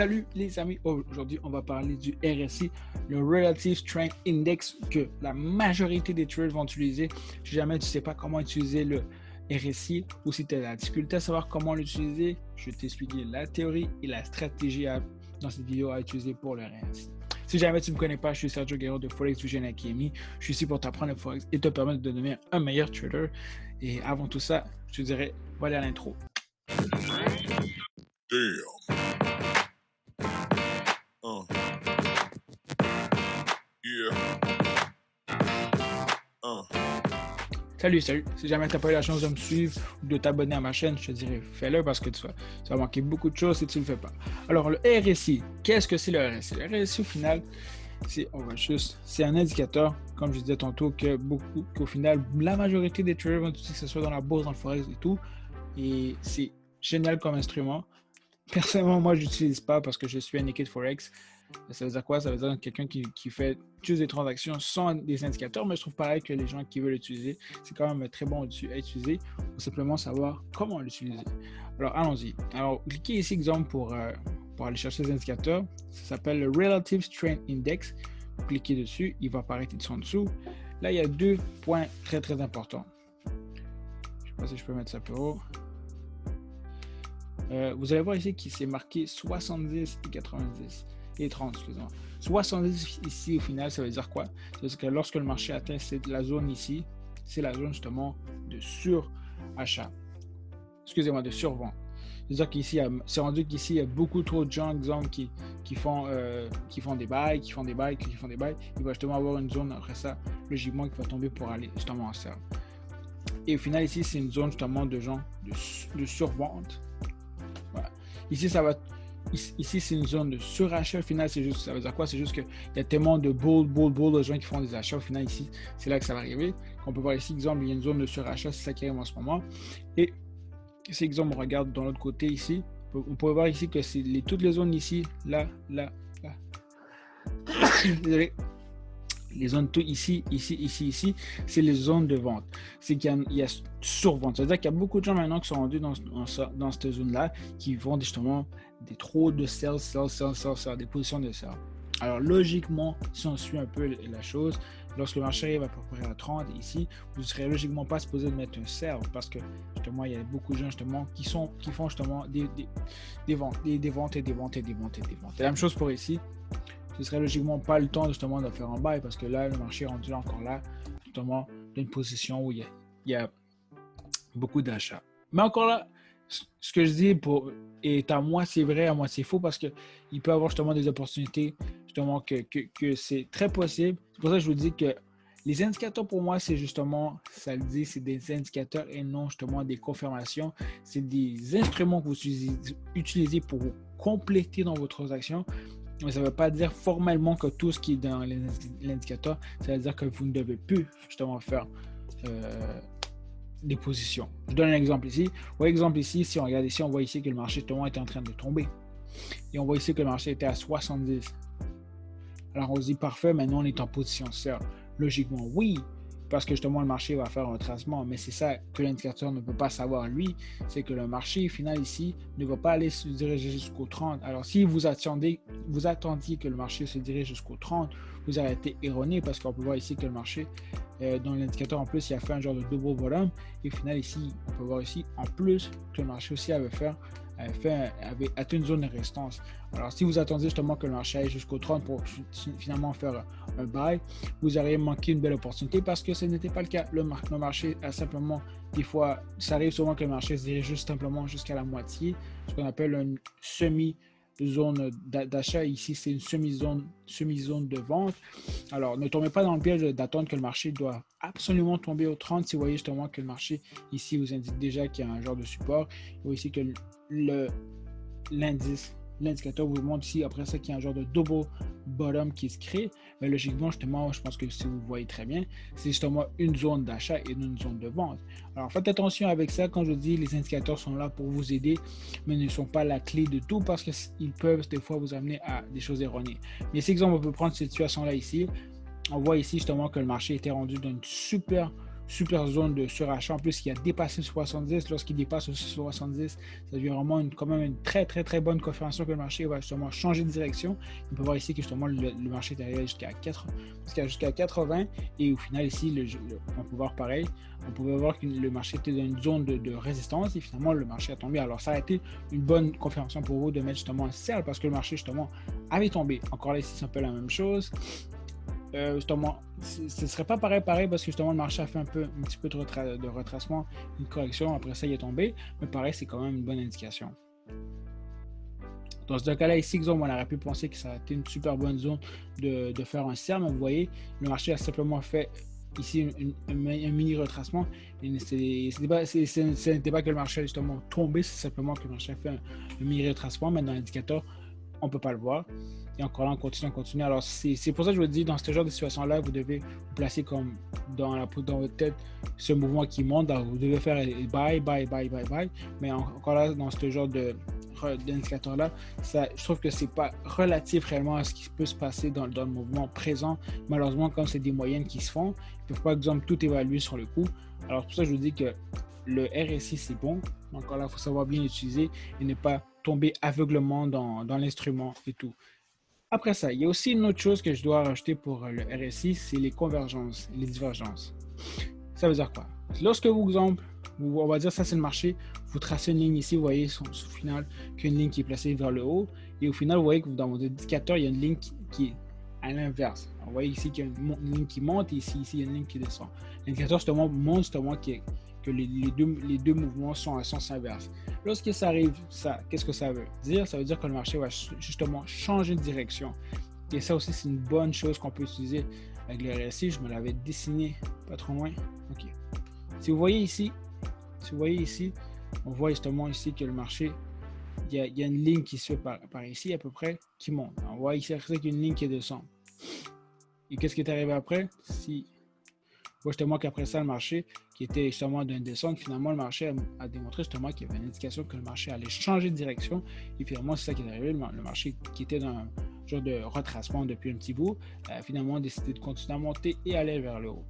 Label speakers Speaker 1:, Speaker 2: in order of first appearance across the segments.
Speaker 1: Salut les amis, aujourd'hui on va parler du RSI, le Relative Strength Index que la majorité des traders vont utiliser. Si jamais tu ne sais pas comment utiliser le RSI ou si tu as la difficulté à savoir comment l'utiliser, je vais t'expliquer la théorie et la stratégie dans cette vidéo à utiliser pour le RSI. Si jamais tu ne me connais pas, je suis Sergio Guerrero de Forex Vision Academy. Je suis ici pour t'apprendre le Forex et te permettre de devenir un meilleur trader. Et avant tout ça, je te dirais, voilà à l'intro.
Speaker 2: Damn. Yeah.
Speaker 1: Salut. Si jamais tu n'as pas eu la chance de me suivre ou de t'abonner à ma chaîne, je te dirais fais-le parce que ça va manquer beaucoup de choses si tu ne le fais pas. Alors, le RSI, qu'est-ce que c'est le RSI? Le RSI, au final, c'est un indicateur, comme je disais tantôt, qu'au final, la majorité des traders vont utiliser, que ce soit dans la bourse, dans le forex et tout. Et c'est génial comme instrument. Personnellement, moi, je n'utilise pas parce que je suis un liquide forex. Ça veut dire quoi? Ça veut dire quelqu'un qui utilise des transactions sans des indicateurs, mais je trouve pareil que les gens qui veulent l'utiliser, c'est quand même très bon à utiliser pour simplement savoir comment l'utiliser. Alors, allons-y. Alors, cliquez ici, exemple, pour aller chercher les indicateurs. Ça s'appelle le Relative Strength Index. Vous cliquez dessus, il va apparaître en dessous. Là, il y a deux points très, très importants. Je ne sais pas si je peux mettre ça plus haut. Vous allez voir ici qu'il s'est marqué 70 et 90. Et 30, excusez-moi. 70 ici, au final, ça veut dire quoi? Ça veut dire que lorsque le marché atteint la zone ici, c'est la zone justement de surachat. Excusez-moi, de survente. C'est-à-dire qu'ici, c'est rendu qu'ici, il y a beaucoup trop de gens, exemple, qui font des bails. Il va justement avoir une zone après ça, logiquement, qui va tomber pour aller justement en sell. Et au final, ici, c'est une zone justement de gens de survente. Voilà. Ici, c'est une zone de surachat. Au final, ça veut dire quoi? C'est juste qu'il y a tellement de bull de gens qui font des achats. Au final, ici, c'est là que ça va arriver. On peut voir ici, exemple, il y a une zone de surachat, c'est ça qui arrive en ce moment. Et si, exemple, on regarde dans l'autre côté ici, on peut voir ici que c'est toutes les zones ici, là. Désolé. Les zones ici, c'est les zones de vente. C'est qu'il y a survente. C'est-à-dire qu'il y a beaucoup de gens maintenant qui sont rendus dans cette zone-là qui font justement des trop de sell, des positions de sell. Alors logiquement, si on suit un peu la chose, lorsque le marché arrive à peu près à 30 ici, vous ne serez logiquement pas supposé de mettre un sell parce que justement, il y a beaucoup de gens justement qui font justement des ventes. La même chose pour ici. Ce serait logiquement pas le temps justement de faire un buy parce que là, le marché est rendu encore là, justement, d'une position où il y a beaucoup d'achats. Mais encore là, ce que je dis est à moitié vrai, à moitié faux parce qu'il peut y avoir justement des opportunités, justement, que c'est très possible. C'est pour ça que je vous dis que les indicateurs, pour moi, c'est justement, ça le dit, c'est des indicateurs et non justement des confirmations. C'est des instruments que vous utilisez pour vous compléter dans vos transactions. Mais ça ne veut pas dire formellement que tout ce qui est dans l'indicateur, ça veut dire que vous ne devez plus justement faire des positions. Je donne un exemple ici. Si on regarde ici, on voit ici que le marché justement était en train de tomber. Et on voit ici que le marché était à 70. Alors on se dit parfait, maintenant on est en position sell. Logiquement, oui, parce que justement le marché va faire un retracement, mais c'est ça que l'indicateur ne peut pas savoir lui, c'est que le marché final ici ne va pas aller se diriger jusqu'au 30. Alors si vous attendiez que le marché se dirige jusqu'au 30, vous avez été erroné parce qu'on peut voir ici que le marché, dans l'indicateur en plus, il a fait un genre de double bottom et au final ici, on peut voir ici en plus que le marché aussi avait atteint une zone de résistance. Alors, si vous attendiez justement que le marché aille jusqu'au 30 pour finalement faire un buy, vous auriez manqué une belle opportunité parce que ce n'était pas le cas. Le marché a simplement, des fois, ça arrive souvent que le marché se dirige simplement jusqu'à la moitié, ce qu'on appelle une semi-zone d'achat. Ici, c'est une semi-zone de vente. Alors, ne tombez pas dans le piège d'attendre que le marché doit absolument tomber au 30. Si vous voyez justement que le marché, ici, vous indique déjà qu'il y a un genre de support. Vous voyez ici que l'indicateur vous montre ici après ça qu'il y a un genre de double bottom qui se crée, mais logiquement justement je pense que si vous voyez très bien, c'est justement une zone d'achat et une zone de vente. Alors faites attention avec ça. Quand je dis les indicateurs sont là pour vous aider, mais ne sont pas la clé de tout parce qu'ils peuvent des fois vous amener à des choses erronées. Mais si exemple on peut prendre cette situation là ici, on voit ici justement que le marché était rendu dans une super super zone de surachat. En plus, il a dépassé le 70. Lorsqu'il dépasse le 70, ça devient vraiment quand même une très, très, très bonne confirmation que le marché va justement changer de direction. On peut voir ici que justement le marché est arrivé jusqu'à 80. Et au final, ici, on peut voir pareil. On pouvait voir que le marché était dans une zone de résistance et finalement, le marché a tombé. Alors, ça a été une bonne confirmation pour vous de mettre justement un sell parce que le marché justement avait tombé. Encore là, ici, c'est un peu la même chose. Justement, ce ne serait pas pareil parce que justement le marché a fait un petit peu de retracement, une correction, après ça il est tombé, mais pareil c'est quand même une bonne indication. Dans ce cas-là ici, exemple, on aurait pu penser que ça a été une super bonne zone de faire un sell, mais vous voyez, le marché a simplement fait ici un mini retracement. Ce n'était pas que le marché a justement tombé, c'est simplement que le marché a fait un mini retracement, mais dans l'indicateur, on ne peut pas le voir. Et encore là, on continue. Alors, c'est pour ça que je vous dis, dans ce genre de situation-là, vous devez vous placer comme dans votre tête ce mouvement qui monte. Alors, vous devez faire buy. Mais encore là, dans ce genre d'indicateur-là, je trouve que ce n'est pas relatif réellement à ce qui peut se passer dans le mouvement présent. Malheureusement, comme c'est des moyennes qui se font, ils ne peuvent pas, exemple, tout évaluer sur le coup. Alors, pour ça, je vous dis que le RSI, c'est bon. Encore là, il faut savoir bien l'utiliser et ne pas tomber aveuglement dans l'instrument et tout. Après ça, il y a aussi une autre chose que je dois rajouter pour le RSI, c'est les convergences et les divergences. Ça veut dire quoi? Lorsque vous, exemple, on va dire ça c'est le marché, vous tracez une ligne ici, vous voyez au final qu'une ligne qui est placée vers le haut et au final, vous voyez que dans votre indicateur, il y a une ligne qui est à l'inverse. Vous voyez ici qu'il y a une ligne qui monte et ici, il y a une ligne qui descend. L'indicateur justement montre justement que les deux mouvements sont à sens inverse. Lorsque ça arrive, qu'est-ce que ça veut dire? Ça veut dire que le marché va justement changer de direction. Et ça aussi, c'est une bonne chose qu'on peut utiliser avec le RSI. Je me l'avais dessiné pas trop loin. OK. Si vous voyez ici, on voit justement ici que le marché, il y a une ligne qui se fait par ici à peu près, qui monte. On voit ici qu'il y a une ligne qui descend. Et qu'est-ce qui est arrivé après? Justement qu'après ça, le marché qui était justement d'une descente, finalement, le marché a démontré justement qu'il y avait une indication que le marché allait changer de direction. Et finalement, c'est ça qui est arrivé. Le marché qui était dans un genre de retracement depuis un petit bout, a finalement décidé de continuer à monter et aller vers le haut.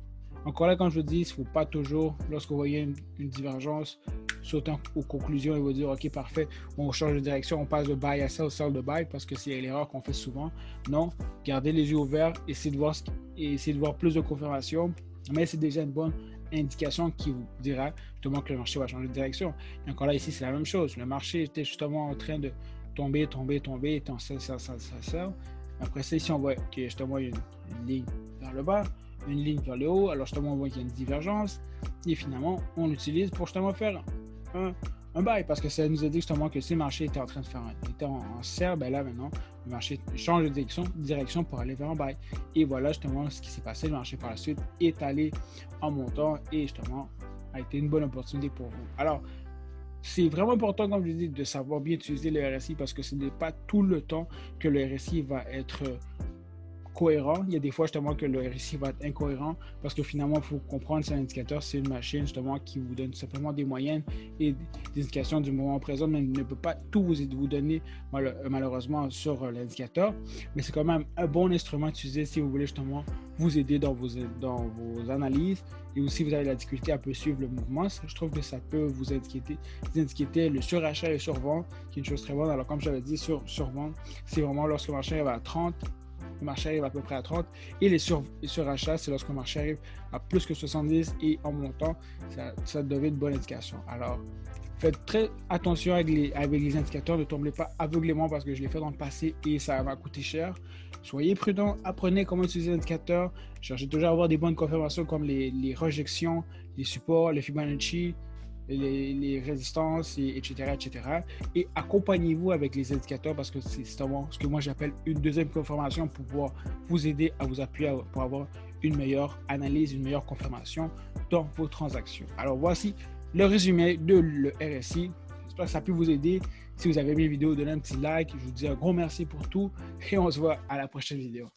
Speaker 1: Encore là, comme je vous dis, il ne faut pas toujours, lorsque vous voyez une divergence, sauter aux conclusions et vous dire, OK, parfait, on change de direction, on passe de buy à sell de buy, parce que c'est l'erreur qu'on fait souvent. Non, gardez les yeux ouverts, essayez de voir plus de confirmations. Mais c'est déjà une bonne indication qui vous dira justement que le marché va changer de direction. Et encore là, ici, c'est la même chose. Le marché était justement en train de tomber, étant sell. Après ça, ici, on voit qu'il y a justement une ligne vers le bas, une ligne vers le haut. Alors justement, on voit qu'il y a une divergence. Et finalement, on l'utilise pour justement faire un buy, parce que ça nous a dit justement que si le marché était en train de faire en sell, ben là maintenant le marché change de direction pour aller vers un buy. Et voilà justement ce qui s'est passé. Le marché par la suite est allé en montant et justement a été une bonne opportunité pour vous. Alors c'est vraiment important, comme je dis, de savoir bien utiliser le RSI, parce que ce n'est pas tout le temps que le RSI va être cohérent. Il y a des fois justement que le RSI va être incohérent, parce que finalement il faut comprendre, c'est un indicateur, c'est une machine justement qui vous donne simplement des moyennes et des indications du moment présent, mais ne peut pas tout vous donner malheureusement sur l'indicateur, mais c'est quand même un bon instrument à utiliser si vous voulez justement vous aider dans vos analyses, et aussi vous avez la difficulté à peu suivre le mouvement. Je trouve que ça peut vous indiquer le surachat et le survente, qui est une chose très bonne. Alors comme j'avais dit, survente, c'est vraiment lorsque le marché va à 30, le marché arrive à peu près à 30, et les surachats, c'est lorsque le marché arrive à plus que 70 et en montant, ça devient une bonne indication. Alors, faites très attention avec les indicateurs, ne tombez pas aveuglément, parce que je l'ai fait dans le passé et ça va coûter cher. Soyez prudents, apprenez comment utiliser l'indicateur, cherchez toujours à avoir des bonnes confirmations comme les rejections, les supports, les Fibonacci, les résistances, etc. Et accompagnez-vous avec les indicateurs, parce que c'est justement ce que moi j'appelle une deuxième confirmation pour pouvoir vous aider à vous appuyer pour avoir une meilleure analyse, une meilleure confirmation dans vos transactions. Alors voici le résumé de le RSI. J'espère que ça a pu vous aider. Si vous avez aimé la vidéo, donnez un petit like. Je vous dis un gros merci pour tout et on se voit à la prochaine vidéo.